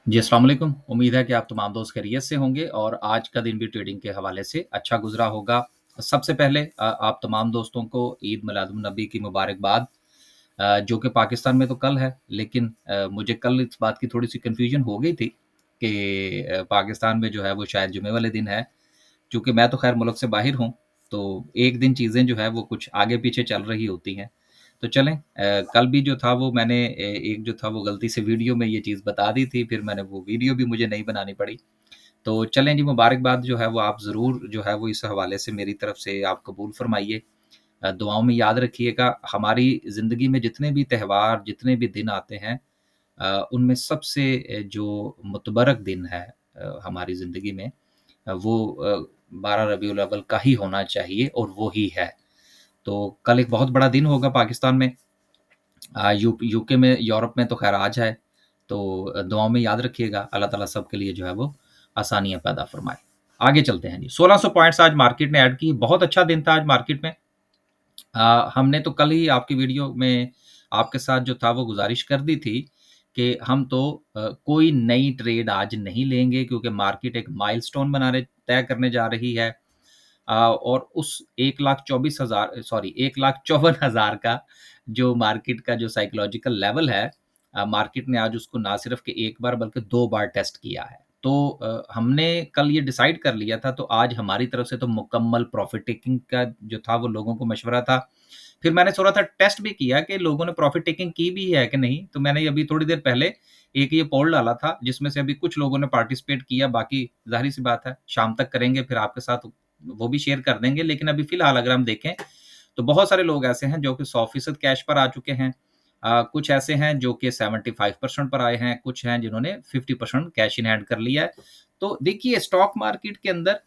जी, अस्सलाम वालेकुम। उम्मीद है कि आप तमाम दोस्त खैरियत से होंगे और आज का दिन भी ट्रेडिंग के हवाले से अच्छा गुज़रा होगा। सबसे पहले आप तमाम दोस्तों को ईद मिलादुन नबी की मुबारकबाद। जो कि पाकिस्तान में तो कल है, लेकिन मुझे कल इस बात की थोड़ी-सी कन्फ्यूज़न हो गई थी कि पाकिस्तान में जो है वो शायद जुमे वाले दिन है। चूँकि मैं तो ख़ैर मुल्क से बाहिर हूँ, तो एक दिन चीज़ें जो है वो कुछ आगे-पीछे चल रही होती हैं। तो चलें कल भी जो था वो मैंने एक जो था वो गलती से वीडियो में ये चीज़ बता दी थी, फिर मैंने वो वीडियो भी मुझे नहीं बनानी पड़ी। तो चलें जी, मुबारकबाद जो है वो आप ज़रूर जो है वो इस हवाले से मेरी तरफ से आप कबूल फ़रमाइए। दुआओं में याद रखिएगा, हमारी ज़िंदगी में जितने भी त्योहार, जितने भी दिन आते हैं उनमें सबसे जो मुतबरक दिन है हमारी ज़िंदगी में वो 12 रबीउल अव्वल का ही होना चाहिए और वो ही है। तो कल एक बहुत बड़ा दिन होगा पाकिस्तान में। यूके में, यूरोप में तो ख़ैर आज है। तो दुआओं में याद रखिएगा, अल्लाह ताला सबके लिए जो है वो आसानियाँ पैदा फ़रमाए। आगे चलते हैं जी, 1600 पॉइंट्स आज मार्केट ने ऐड की, बहुत अच्छा दिन था आज मार्केट में। हमने तो कल ही आपकी वीडियो में आपके साथ जो था वो गुज़ारिश कर दी थी कि हम तो कोई नई ट्रेड आज नहीं लेंगे क्योंकि मार्केट एक माइलस्टोन बनाने तय करने जा रही है। और उस 1,54,000 का जो मार्केट का जो साइकोलॉजिकल लेवल है मार्केट ने आज उसको ना सिर्फ़ कि 1 बार बल्कि 2 बार टेस्ट किया है। तो हमने कल ये डिसाइड कर लिया था तो आज हमारी तरफ से तो मुकम्मल प्रॉफ़िट टेकिंग का जो था वो लोगों को मशवरा था। फिर मैंने थोड़ा सा टेस्ट भी किया कि लोगों ने प्रॉफ़िट टेकिंग की भी है कि नहीं? तो मैंने अभी थोड़ी देर पहले एक ये पोल डाला था जिसमें से अभी कुछ लोगों ने पार्टिसिपेट किया, बाकी ज़ाहिर-सी बात है शाम तक करेंगे फिर आपके साथ वो भी शेयर कर देंगे। लेकिन अभी फ़िलहाल अगर हम देखें, तो बहुत सारे लोग ऐसे हैं जो कि 100% कैश पर आ चुके हैं। कुछ ऐसे हैं जो कि 75% पर आए हैं, कुछ हैं जिन्होंने 50% कैश इन हैंड कर लिया है। तो देखिए स्टॉक मार्केट के अंदर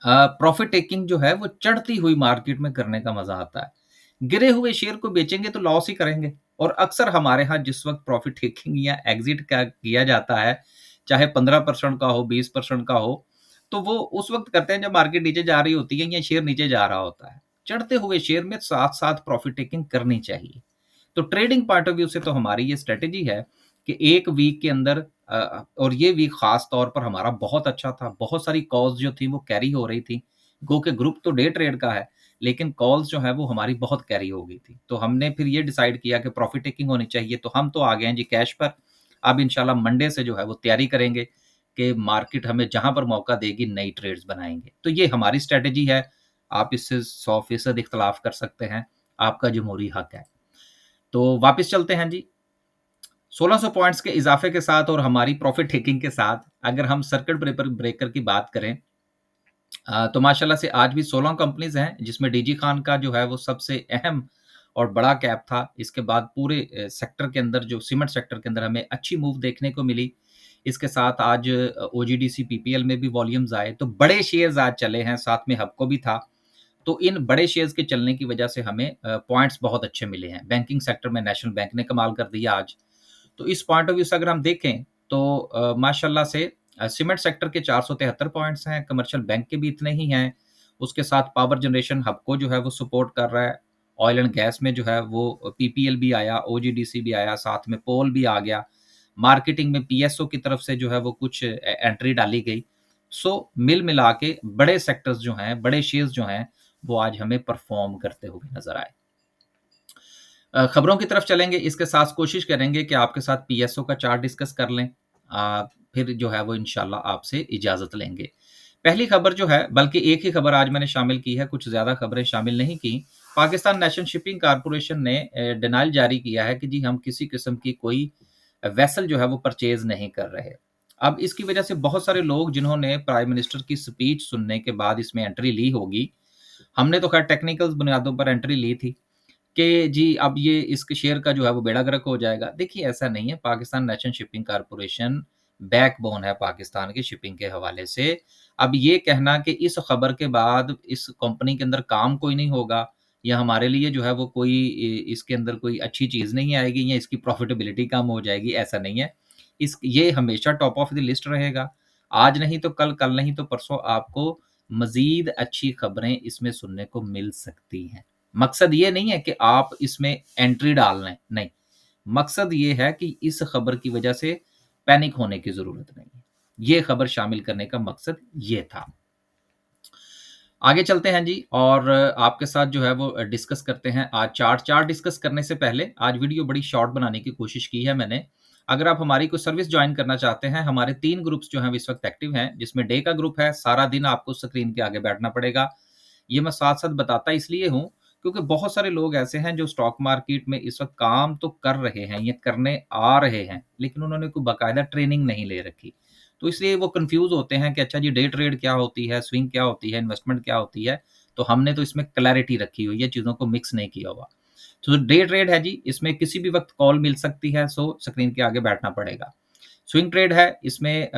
प्रॉफ़िट टेकिंग जो है वो चढ़ती हुई मार्केट में करने का मज़ा आता है। गिरे हुए शेयर को बेचेंगे तो लॉस ही करेंगे और अक्सर हमारे यहाँ जिस वक़्त प्रॉफ़िट टेकिंग या एग्ज़िट का किया जाता है, चाहे 15% का हो, 20% का हो, तो वो उस वक़्त करते हैं जब मार्केट नीचे जा रही होती है या शेयर नीचे जा रहा होता है। चढ़ते हुए शेयर में साथ-साथ प्रॉफ़िट टेकिंग करनी चाहिए। तो ट्रेडिंग पॉइंट ऑफ व्यू से तो हमारी ये स्ट्रैटेजी है कि 1 वीक के अंदर और ये वीक ख़ास तौर पर हमारा बहुत अच्छा था। बहुत सारी कॉल्स जो थी वो कैरी हो रही थी। गो के ग्रुप तो डे ट्रेड का है, लेकिन कॉल्स जो है वो हमारी बहुत कैरी हो गई थी। तो हमने फिर ये डिसाइड किया कि प्रॉफ़िट टेकिंग होनी चाहिए, तो हम तो आ गए हैं जी कैश पर। अब इंशाल्लाह मंडे से जो है वो तैयारी करेंगे कि मार्केट हमें जहाँ पर मौका देगी नई ट्रेड्स बनाएँगे। तो ये हमारी स्ट्रैटेजी है। आप इससे 100% इख्तलाफ कर सकते हैं, आपका जमहूरी हक है। तो वापस चलते हैं जी। 1600 पॉइंट्स के इज़ाफ़े के साथ और हमारी प्रॉफ़िट टेकिंग के साथ अगर हम सर्किट ब्रेकर की बात करें तो माशाल्लाह से आज भी 16 कंपनीज़ हैं, जिसमें डीजी खान का जो है वो सबसे अहम और बड़ा कैप था। इसके बाद पूरे सेक्टर के अंदर जो सीमेंट सेक्टर के अंदर हमें अच्छी मूव देखने को मिली। इसके साथ आज ओजीडीसी पीपीएल में भी वॉल्यूम्स आए, तो बड़े शेयर्स आज चले हैं, साथ में हबको भी था। तो इन बड़े शेयर्स के चलने की वजह से हमें पॉइंट्स बहुत अच्छे मिले हैं। बैंकिंग सेक्टर में नेशनल बैंक ने कमाल कर दिया आज। तो इस पॉइंट ऑफ व्यू से अगर हम देखें तो माशाल्लाह से सीमेंट सेक्टर के 473 पॉइंट्स हैं, कमर्शियल बैंक के भी इतने ही हैं। उसके साथ पावर जनरेशन हब को जो है वो सपोर्ट कर रहा है। ऑयल एंड गैस में जो है वो पीपीएल भी आया, ओजीडीसी भी आया, साथ में पोल भी आ गया। मार्केटिंग में पीएसओ की तरफ से जो है वो कुछ एंट्री डाली गई। सो मिल मिला के बड़े सेक्टर्स जो हैं, बड़े शेयर्स जो हैं, वो आज हमें परफ़ॉर्म करते हुए नज़र आए। खबरों की तरफ चलेंगे, इसके साथ कोशिश करेंगे कि आपके साथ पीएसओ का चार्ट डिस्कस कर लें। फिर जो है वो इंशाल्लाह आपसे इजाज़त लेंगे। पहली खबर जो है बल्कि एक ही खबर आज मैंने शामिल की है, कुछ ज़्यादा खबरें शामिल नहीं की। पाकिस्तान नेशनल शिपिंग कॉर्पोरेशन ने डिनायल जारी किया है कि जी हम किसी किस्म की कोई वेसल जो है वो परचेज़ नहीं कर रहे। अब इसकी वजह से बहुत सारे लोग जिन्होंने प्राइम मिनिस्टर की स्पीच सुनने के बाद इसमें एंट्री ली होगी, हमने तो खैर टेक्निकल बुनियादों पर एंट्री ली थी। कि जी अब ये इसके शेयर का जो है वो बेड़ा गर्क हो जाएगा। देखिए ऐसा नहीं है, Pakistan national shipping corporation backbone है पाकिस्तान की शिपिंग के हवाले से। अब ये कहना कि इस खबर के बाद इस कंपनी के अंदर काम कोई नहीं होगा या हमारे लिए जो है वो कोई इसके अंदर कोई अच्छी चीज़ नहीं आएगी या इसकी प्रॉफ़िटेबिलिटी कम हो जाएगी, ऐसा नहीं है। ये हमेशा टॉप ऑफ द लिस्ट रहेगा। आज नहीं तो कल, कल नहीं तो परसों आपको मज़ीद अच्छी खबरें इसमें सुनने को मिल सकती हैं। मकसद ये नहीं है कि आप इसमें एंट्री डाल लें, नहीं। मकसद ये है कि इस खबर की वजह से पैनिक होने की ज़रूरत नहीं है। ये खबर शामिल करने का मकसद ये था। आगे चलते हैं जी और आपके साथ जो है वो डिस्कस करते हैं आज चार्ट। चार्ट डिस्कस करने से पहले आज वीडियो बड़ी शॉर्ट बनाने की कोशिश की है मैंने। अगर आप हमारी कोई सर्विस जॉइन करना चाहते हैं, हमारे 3 ग्रुप्स जो हैं वो इस वक़्त एक्टिव हैं, जिसमें डे का ग्रुप है, सारा दिन आपको स्क्रीन के आगे बैठना पड़ेगा। ये मैं साथ-साथ बताता इसलिए हूँ, क्योंकि बहुत सारे लोग ऐसे हैं जो स्टॉक मार्केट में इस वक़्त काम तो कर रहे हैं, ये करने आ रहे हैं, लेकिन उन्होंने कोई बाकायदा ट्रेनिंग नहीं ले रखी। तो इसलिए वो कन्फ्यूज़ होते हैं कि अच्छा जी डे ट्रेड क्या होती है, स्विंग क्या होती है, इन्वेस्टमेंट क्या होती है। तो हमने तो इसमें क्लैरिटी रखी हुई है, चीज़ों को मिक्स नहीं किया हुआ। तो डे ट्रेड है जी, इसमें किसी भी वक़्त कॉल मिल सकती है, सो स्क्रीन के आगे बैठना पड़ेगा। स्विंग ट्रेड है, इसमें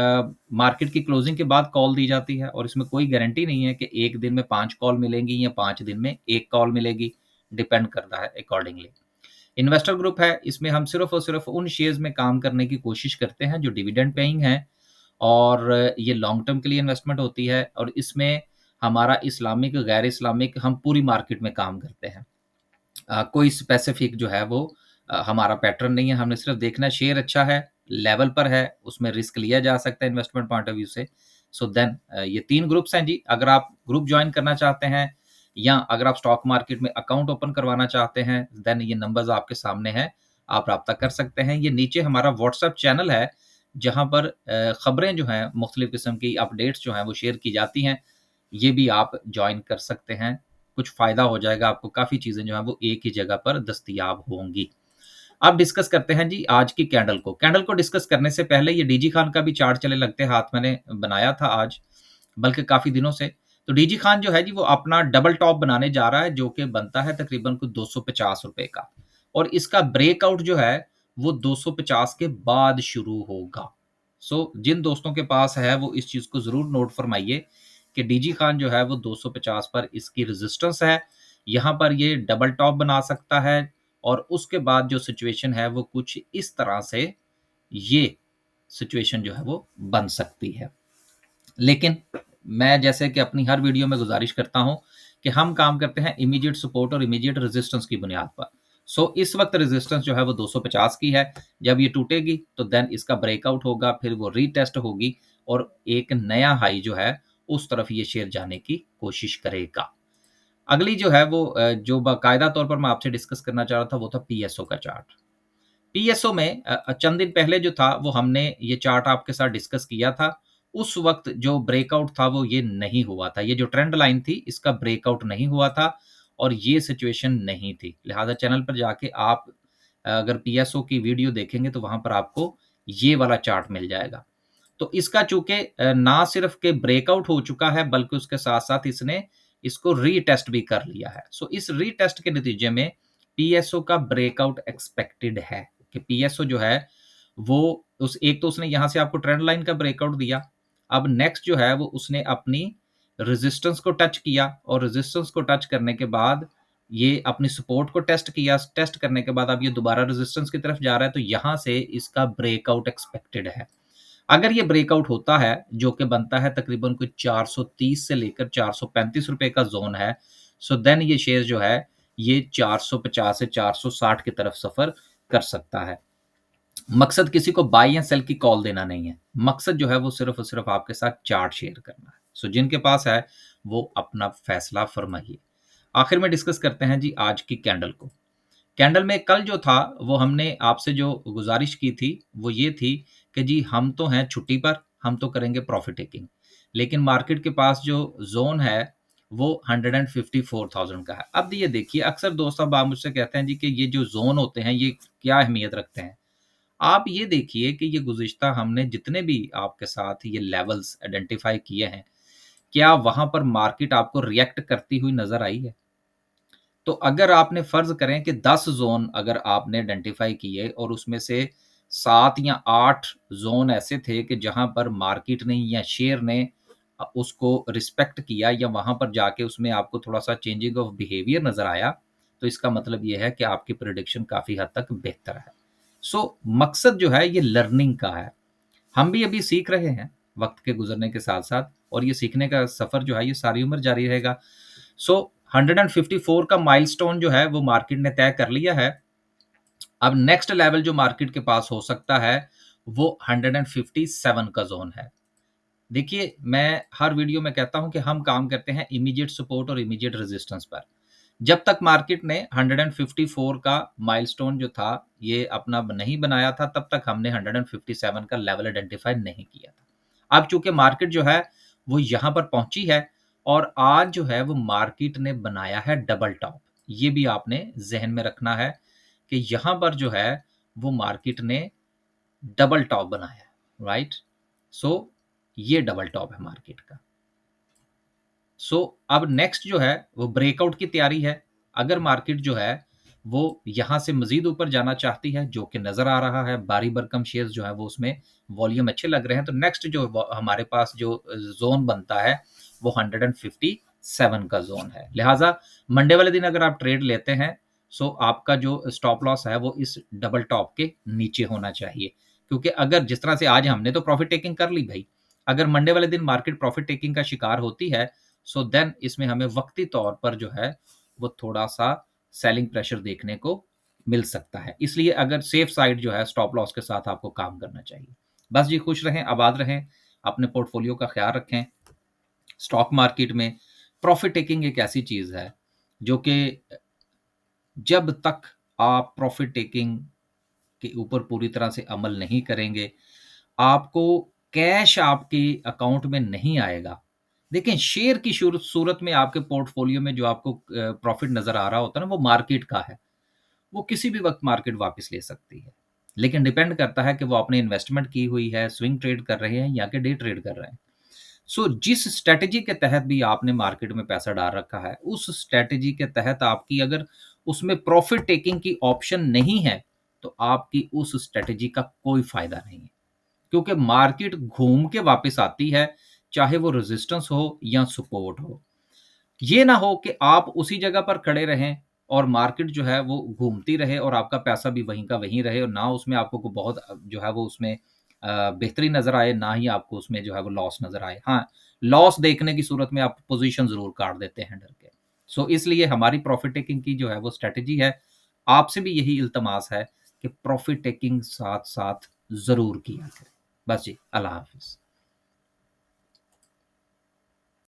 मार्केट की क्लोजिंग के बाद कॉल दी जाती है और इसमें कोई गारंटी नहीं है कि 1 दिन में 5 कॉल मिलेंगी या 5 दिन में 1 कॉल मिलेगी, डिपेंड करता है अकॉर्डिंगली। इन्वेस्टर ग्रुप है, इसमें हम सिर्फ़ और सिर्फ़ उन शेयर्स में काम करने की कोशिश करते हैं जो डिविडेंड पेइंग हैं और ये लॉन्ग टर्म के लिए इन्वेस्टमेंट होती है और इसमें हमारा इस्लामिक, गैर इस्लामिक हम पूरी मार्केट में काम करते हैं। कोई स्पेसिफिक जो है वो हमारा पैटर्न नहीं है, हमने सिर्फ देखना है शेयर अच्छा है, लेवल पर है, उसमें रिस्क लिया जा सकता है इन्वेस्टमेंट पॉइंट ऑफ व्यू से। सो देन ये 3 ग्रुप्स हैं जी, अगर आप ग्रुप जॉइन करना चाहते हैं या अगर आप स्टॉक मार्केट में अकाउंट ओपन करवाना चाहते हैं, देन ये नंबर्स आपके सामने हैं, आप राब्ता कर सकते हैं। ये नीचे हमारा व्हाट्सएप चैनल है, जहाँ पर खबरें जो हैं, मुख्तलिफ किस्म की अपडेट्स जो हैं वो शेयर की जाती हैं, ये भी आप जॉइन कर सकते हैं। कुछ फ़ायदा हो जाएगा आपको, काफ़ी चीज़ें जो हैं वो एक ही जगह पर दस्तयाब होंगी। अब डिस्कस करते हैं जी आज की कैंडल को। कैंडल को डिस्कस करने से पहले ये डीजी खान का भी चार्ट चले लगते हाथ मैंने बनाया था आज, बल्कि काफ़ी दिनों से। तो डीजी खान जो है जी वो अपना डबल टॉप बनाने जा रहा है जो कि बनता है तकरीबन कुछ ₹250 का और इसका ब्रेकआउट जो है वो 250 के बाद शुरू होगा। सो जिन दोस्तों के पास है वो इस चीज़ को ज़रूर नोट फरमाइए कि डीजी खान जो है वो 250 पर इसकी रेजिस्टेंस है। यहाँ पर ये डबल टॉप बना सकता है और उसके बाद जो सिचुएशन है वो कुछ इस तरह से ये सिचुएशन जो है वो बन सकती है। लेकिन मैं जैसे कि अपनी हर वीडियो में गुज़ारिश करता हूँ कि हम काम करते हैं इमीडिएट सपोर्ट और इमीडिएट रेजिस्टेंस की बुनियाद पर। सो इस वक़्त रेजिस्टेंस जो है वो 250 की है। जब ये टूटेगी तो देन इसका ब्रेकआउट होगा, फिर वो रीटेस्ट होगी और एक नया हाई जो है उस तरफ ये शेयर जाने की कोशिश करेगा। अगली जो है वो जो बाकायदा तौर पर मैं आपसे डिस्कस करना चाह रहा था वो था पीएसओ का चार्ट। पीएसओ में चंद दिन पहले जो था वो हमने ये चार्ट आपके साथ डिस्कस किया था। उस वक़्त जो ब्रेकआउट था वो ये नहीं हुआ था। ये जो ट्रेंड लाइन थी इसका ब्रेकआउट नहीं हुआ था और ये सिचुएशन नहीं थी। लिहाज़ा चैनल पर जाके आप अगर पीएसओ की वीडियो देखेंगे तो वहाँ पर आपको ये वाला चार्ट मिल जाएगा। तो इसका चूँकि ना सिर्फ़ के ब्रेकआउट हो चुका है बल्कि उसके साथ-साथ इसने इसको रीटेस्ट भी कर लिया है। सो इस रीटेस्ट के नतीजे में पीएसओ का ब्रेकआउट एक्सपेक्टेड है कि पीएसओ जो है वो उस एक तो उसने यहाँ से आपको ट्रेंड लाइन का ब्रेकआउट दिया। अब नेक्स्ट जो है वो उसने अपनी रेजिस्टेंस को टच किया और रेजिस्टेंस को टच करने के बाद ये अपनी सपोर्ट को टेस्ट किया। टेस्ट करने के बाद अब ये दोबारा रेजिस्टेंस की तरफ जा रहा है तो यहाँ से इसका ब्रेकआउट एक्सपेक्टेड है। अगर ये ब्रेकआउट होता है, जो कि बनता है तकरीबन कुछ 430 से लेकर ₹435 का ज़ोन है, सो देन ये शेयर जो है, ये 450 से 460 की तरफ सफ़र कर सकता है। मकसद किसी को बाय या सेल की कॉल देना नहीं है। मकसद जो है वो सिर्फ़ और सिर्फ़ आपके साथ चार्ट शेयर करना है। सो जिनके पास है, वो अपना फ़ैसला फ़रमाइए। आखिर में डिस्कस करते हैं जी आज की कैंडल को। कैंडल में कल जो था वो हमने आपसे जो गुज़ारिश की थी, वो ये थी कि जी हम तो हैं छुट्टी पर, हम तो करेंगे प्रॉफ़िट टेकिंग। लेकिन मार्केट के पास जो ज़ोन है, वो 154,000 का है। अब ये देखिए अक्सर दोस्त अब आप मुझसे कहते हैं जी कि ये जो ज़ोन होते हैं, ये क्या अहमियत रखते हैं? आप ये देखिए कि ये गुज़िश्ता हमने जितने भी आपके साथ ये लेवल्स आइडेंटिफ़ाई किए हैं, क्या वहाँ पर मार्केट आपको रिएक्ट करती हुई नज़र आई है? तो अगर आपने फ़र्ज़ करें कि 10 ज़ोन अगर आपने आइडेंटिफ़ाई किए और उसमें से 7 या 8 ज़ोन ऐसे थे कि जहाँ पर मार्केट ने या शेयर ने उसको रिस्पेक्ट किया या वहाँ पर जाके उसमें आपको थोड़ा-सा चेंजिंग ऑफ बिहेवियर नज़र आया, तो इसका मतलब ये है कि आपकी प्रेडिक्शन काफ़ी हद तक बेहतर है। सो मकसद जो है ये लर्निंग का है। हम भी अभी सीख रहे हैं, वक़्त के गुज़रने के साथ-साथ और ये सीखने का सफ़र जो है ये सारी उम्र जारी रहेगा। सो 154 का माइलस्टोन जो है वो मार्केट ने तय कर लिया है। अब नेक्स्ट लेवल जो मार्केट के पास हो सकता है, वो 157 का ज़ोन है। देखिए, मैं हर वीडियो में कहता हूँ कि हम काम करते हैं इमीडिएट सपोर्ट और इमीडिएट रेजिस्टेंस पर। जब तक मार्केट ने 154 का माइलस्टोन जो था, ये अपना नहीं बनाया था, तब तक हमने 157 का लेवल आइडेंटिफाई नहीं किया था। अब चूँकि मार्केट जो है, वो यहाँ पर पहुँची है और आज जो है वो मार्केट ने बनाया है डबल टॉप। ये भी आपने ज़हन में रखना है कि यहाँ पर जो है, वो मार्केट ने डबल टॉप बनाया है, राइट? सो ये डबल टॉप है मार्केट का। सो अब नेक्स्ट जो है वो ब्रेकआउट की तैयारी है। अगर मार्केट जो है वो यहाँ से मज़ीद ऊपर जाना चाहती है, जो कि नज़र आ रहा है, बारी बरकम शेयर्स जो है वो उसमें वॉल्यूम अच्छे लग रहे हैं, तो नेक्स्ट जो हमारे पास जो ज़ोन बनता है वो 157 का ज़ोन है। लिहाज़ा मंडे वाले दिन अगर आप ट्रेड लेते हैं, सो आपका जो स्टॉप लॉस है वो इस डबल टॉप के नीचे होना चाहिए। क्योंकि अगर जिस तरह से आज हमने तो प्रॉफ़िट टेकिंग कर ली भई, अगर मंडे वाले दिन मार्केट प्रॉफ़िट टेकिंग का शिकार होती है, सो देन इसमें हमें वक्ती तौर पर जो है वो थोड़ा-सा सेलिंग प्रेशर देखने को मिल सकता है। इसलिए अगर सेफ साइड जो है स्टॉप लॉस के साथ आपको काम करना चाहिए। बस जी खुश रहें, आबाद रहें, अपने पोर्टफोलियो का ख़्याल रखें। स्टॉक मार्केट में प्रॉफ़िट टेकिंग एक ऐसी चीज़ है जो कि जब तक आप प्रॉफ़िट टेकिंग के ऊपर पूरी तरह से अमल नहीं करेंगे, आपको कैश आपके अकाउंट में नहीं आएगा। देखें, शेयर की सूरत में आपके पोर्टफोलियो में जो आपको प्रॉफ़िट नज़र आ रहा होता है ना, वो मार्केट का है। वो किसी भी वक़्त मार्केट वापस ले सकती है। लेकिन डिपेंड करता है कि वो आपने इन्वेस्टमेंट की हुई है, स्विंग ट्रेड कर रहे हैं या कि डे ट्रेड कर रहे हैं। सो जिस स्ट्रैटेजी के तहत भी आपने मार्केट में पैसा डाल रखा है, उस स्ट्रैटेजी के तहत आपकी अगर उसमें प्रॉफ़िट टेकिंग की ऑप्शन नहीं है, तो आपकी उस स्ट्रैटेजी का कोई फ़ायदा नहीं है। क्योंकि मार्केट घूम के वापस आती है, चाहे वो रेजिस्टेंस हो या सपोर्ट हो। ये ना हो कि आप उसी जगह पर खड़े रहें और मार्केट जो है वो घूमती रहे और आपका पैसा भी वहीं का वहीं रहे और ना उसमें आपको को बहुत जो है वो उसमें बेहतरी नज़र आए, ना ही आपको उसमें जो है वो लॉस नज़र आए। हाँ, लॉस देखने की सूरत में आप पोज़ीशन ज़रूर काट देते हैं डर के। सो इसलिए हमारी प्रॉफ़िट टेकिंग की जो है वो स्ट्रैटेजी है, आपसे भी यही इल्तमास है कि प्रॉफ़िट टेकिंग साथ-साथ ज़रूर किया करें। बस जी, अल्लाह हाफ़िज़।